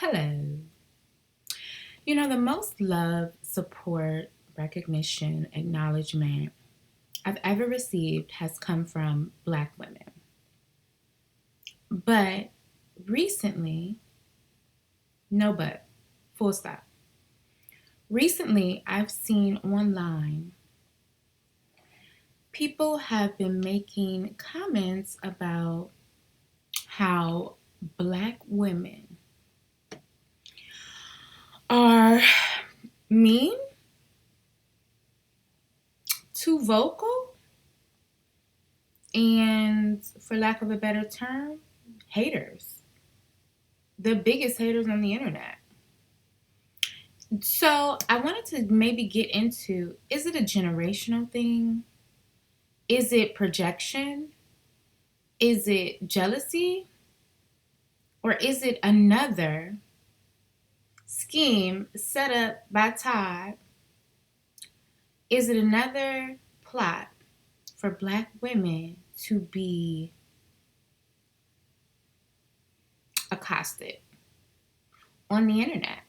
Hello. The most love, support, recognition, acknowledgement I've ever received has come from Black women. But recently, no but, full stop. Recently, I've seen online people have been making comments about how Black women are mean, too vocal, and for lack of a better term, haters. The biggest haters on the internet. So I wanted to maybe get into, is it a generational thing? Is it projection? Is it jealousy? Or is it another scheme set up by Todd? Is it another plot for Black women to be accosted on the internet?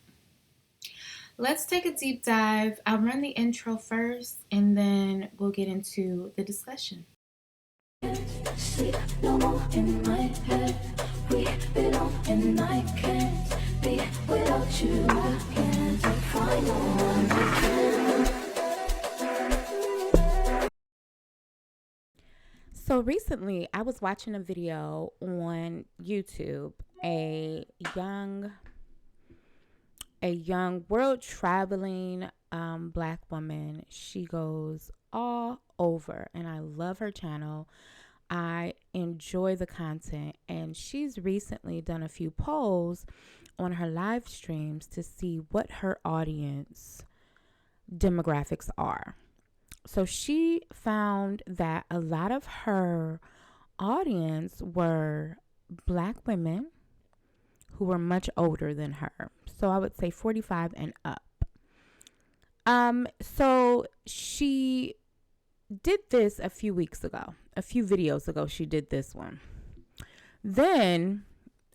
Let's take a deep dive. I'll run the intro first and then we'll get into the discussion. Sleep no more in my head. We belong and I can't be without you. I can't find no one I can. So recently I was watching a video on YouTube. A young world traveling Black woman. She goes all over and I love her channel. I enjoy the content, and she's recently done a few polls on her live streams to see what her audience demographics are. So she found that a lot of her audience were Black women who were much older than her. So I would say 45 and up. So she did this a few videos ago. She did this one. Then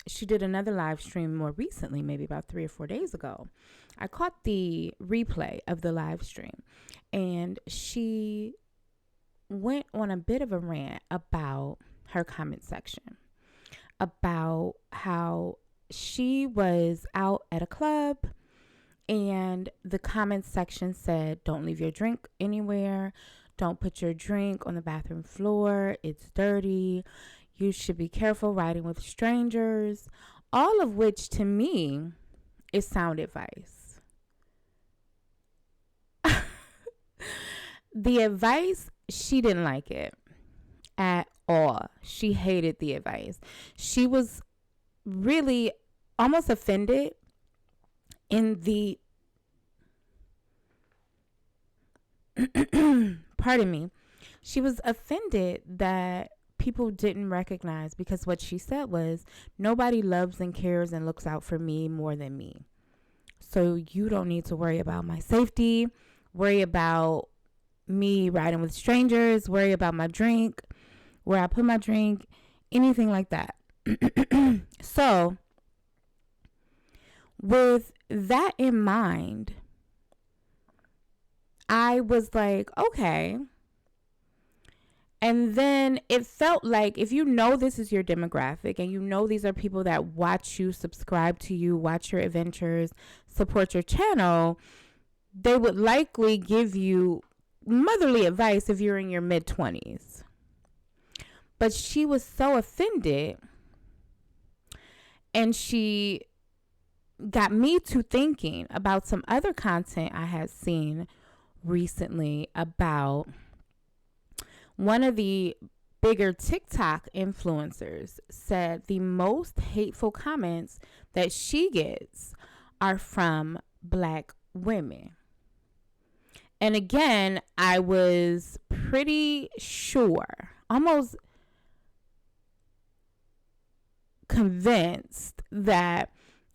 she did another live stream more recently, maybe about 3 or 4 days ago. I caught the replay of the live stream, and she went on a bit of a rant about her comment section, about how she was out at a club and the comment section said, "Don't leave your drink anywhere. Don't put your drink on the bathroom floor. It's dirty. You should be careful riding with strangers." All of which to me is sound advice. The advice, she didn't like it at all. She hated the advice. She was really almost offended in the pardon me. She was offended that people didn't recognize, because what she said was, nobody loves and cares and looks out for me more than me. So you don't need to worry about my safety, worry about me riding with strangers, worry about my drink, where I put my drink, anything like that. So with that in mind, I was like, okay. And then it felt like, if you know this is your demographic and you know these are people that watch you, subscribe to you, watch your adventures, support your channel, they would likely give you motherly advice if you're in your mid-20s. But she was so offended, and she got me to thinking about some other content I had seen recently about one of the bigger TikTok influencers said the most hateful comments that she gets are from Black women. And again, I was pretty sure, almost convinced, that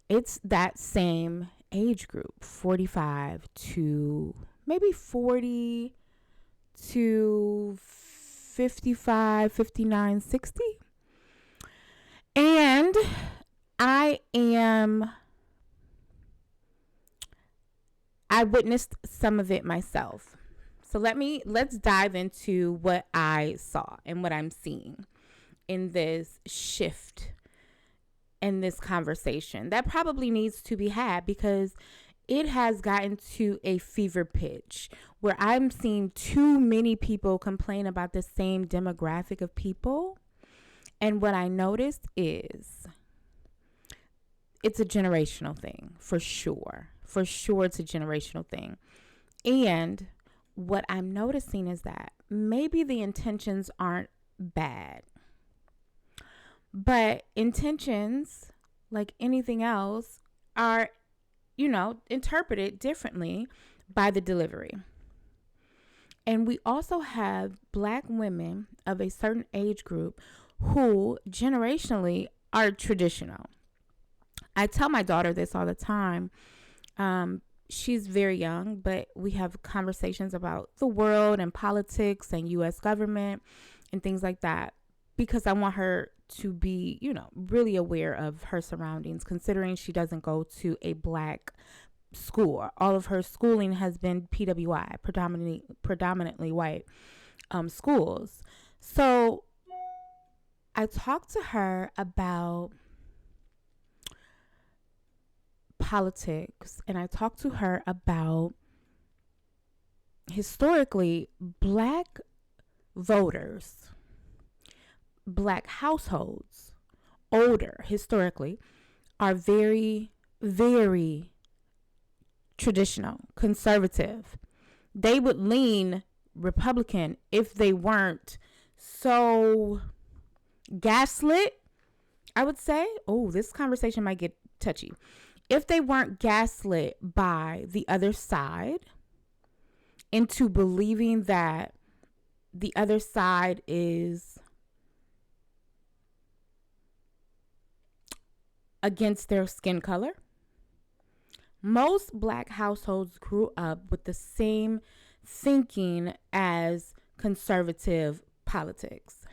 it's that same age group, 45 to maybe 40 to 55, 59, 60. And I am I witnessed some of it myself. So let's dive into what I saw and what I'm seeing in this shift in this conversation that probably needs to be had, because it has gotten to a fever pitch where I'm seeing too many people complain about the same demographic of people. And what I noticed is it's a generational thing, for sure. For sure, it's a generational thing. And what I'm noticing is that maybe the intentions aren't bad, but intentions, like anything else, are, interpreted differently by the delivery. And we also have Black women of a certain age group who generationally are traditional. I tell my daughter this all the time. She's very young, but we have conversations about the world and politics and U.S. government and things like that, because I want her to be, really aware of her surroundings, considering she doesn't go to a Black school. All of her schooling has been PWI, predominantly white schools. So I talked to her about politics, and I talked to her about historically Black voters, Black households, older historically, are very, very traditional, conservative. They would lean Republican if they weren't so gaslit, I would say. Oh, this conversation might get touchy. If they weren't gaslit by the other side into believing that the other side is against their skin color. Most Black households grew up with the same thinking as conservative politics.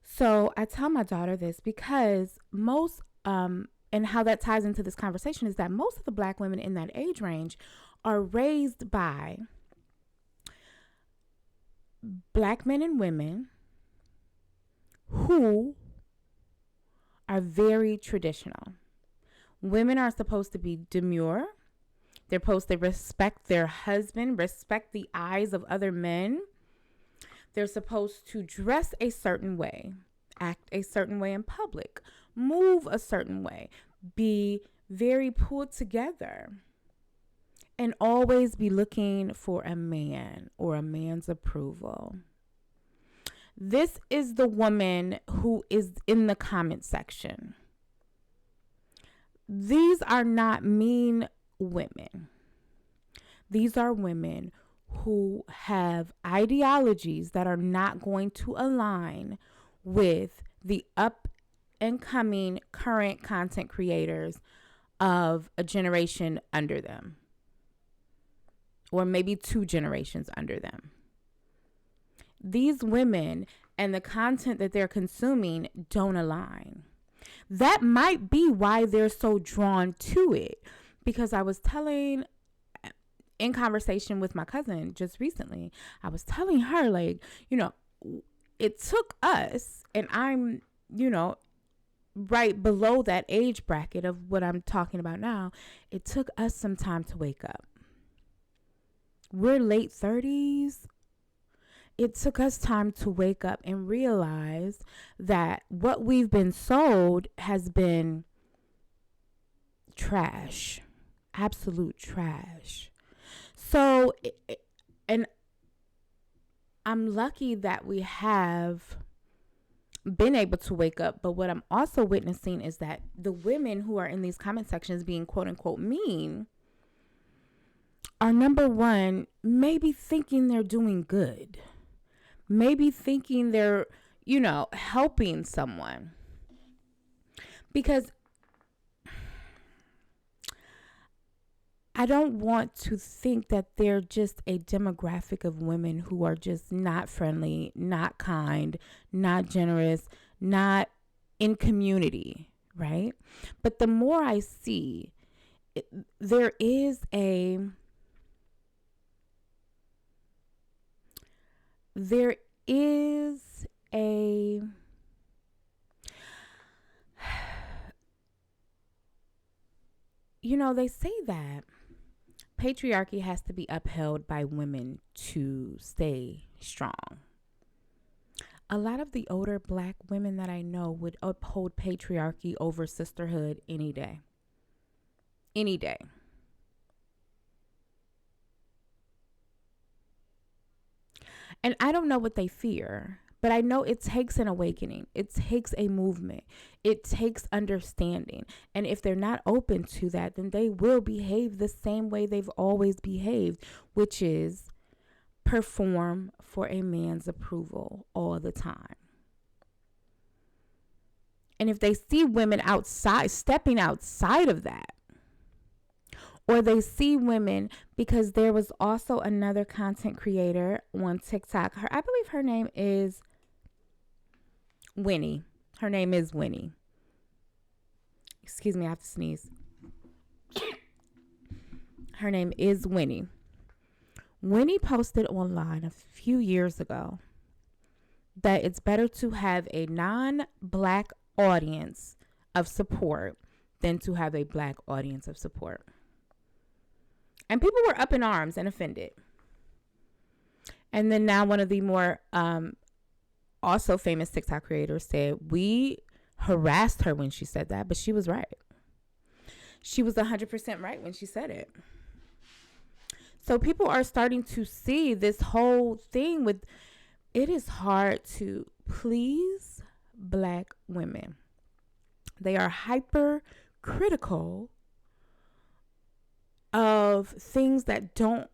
So I tell my daughter this because most, and how that ties into this conversation, is that most of the Black women in that age range are raised by Black men and women who are very traditional. Women are supposed to be demure. They're supposed to respect their husband, respect the eyes of other men. They're supposed to dress a certain way, act a certain way in public, move a certain way, be very put together, and always be looking for a man or a man's approval. This is the woman who is in the comment section. These are not mean women. These are women who have ideologies that are not going to align with the up and coming current content creators of a generation under them, or maybe 2 generations under them. These women and the content that they're consuming don't align. That might be why they're so drawn to it, because I was telling, in conversation with my cousin just recently, I was telling her, like, it took us, and I'm, right below that age bracket of what I'm talking about now, it took us some time to wake up. We're late 30s. It took us time to wake up and realize that what we've been sold has been trash, absolute trash. So, and I'm lucky that we have been able to wake up. But what I'm also witnessing is that the women who are in these comment sections being quote unquote mean are, number one, maybe thinking they're doing good. Maybe thinking they're, helping someone. Because I don't want to think that they're just a demographic of women who are just not friendly, not kind, not generous, not in community, right? But the more I see there is a there is a they say that patriarchy has to be upheld by women to stay strong. A lot of the older Black women that I know would uphold patriarchy over sisterhood any day. Any day. And I don't know what they fear, but I know it takes an awakening. It takes a movement. It takes understanding. And if they're not open to that, then they will behave the same way they've always behaved, which is perform for a man's approval all the time. And if they see women stepping outside of that, or they see women, because there was also another content creator on TikTok. I believe her name is Winnie. Her name is Winnie. Excuse me, I have to sneeze. Her name is Winnie. Winnie posted online a few years ago that it's better to have a non-Black audience of support than to have a Black audience of support. And people were up in arms and offended. And then now one of the more also famous TikTok creators said, we harassed her when she said that, but she was right. She was 100% right when she said it. So people are starting to see this whole thing with, it is hard to please Black women. They are hyper critical of things that don't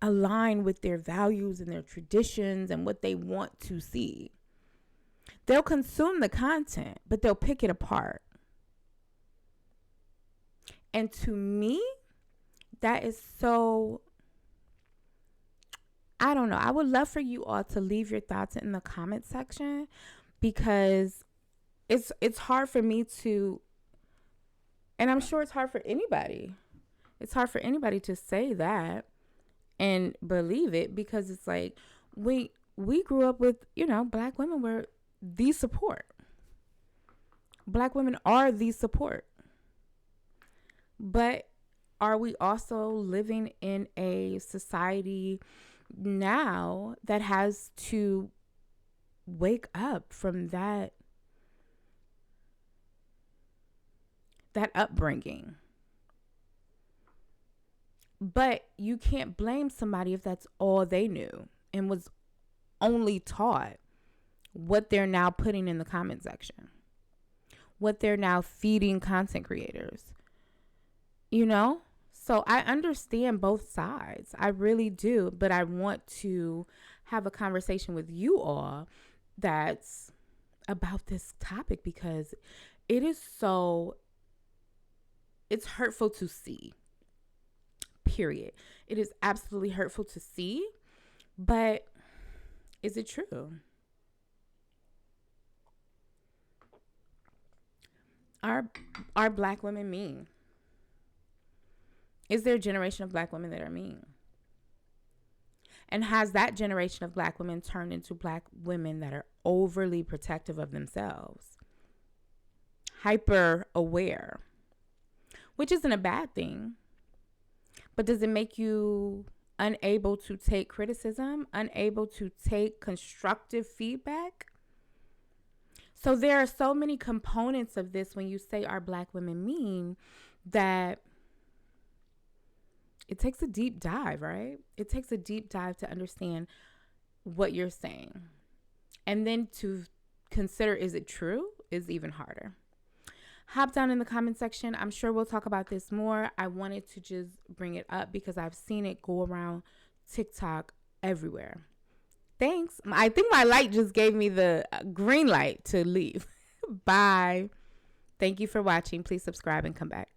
align with their values and their traditions and what they want to see. They'll consume the content, but they'll pick it apart. And to me, that is so, I don't know. I would love for you all to leave your thoughts in the comment section, because it's hard for me to, and I'm sure it's hard for anybody. It's hard for anybody to say that and believe it, because it's like we grew up with, Black women were the support. Black women are the support. But are we also living in a society now that has to wake up from that upbringing? But you can't blame somebody if that's all they knew and was only taught what they're now putting in the comment section, what they're now feeding content creators, So I understand both sides. I really do. But I want to have a conversation with you all that's about this topic, because it's hurtful to see. Period. It is absolutely hurtful to see, but is it true? Are Black women mean? Is there a generation of Black women that are mean? And has that generation of Black women turned into Black women that are overly protective of themselves? Hyper aware, which isn't a bad thing. But does it make you unable to take criticism, unable to take constructive feedback? So there are so many components of this when you say, are Black women mean, that it takes a deep dive, right? It takes a deep dive to understand what you're saying. And then to consider, is it true, is even harder. Hop down in the comment section. I'm sure we'll talk about this more. I wanted to just bring it up because I've seen it go around TikTok everywhere. Thanks. I think my light just gave me the green light to leave. Bye. Thank you for watching. Please subscribe and come back.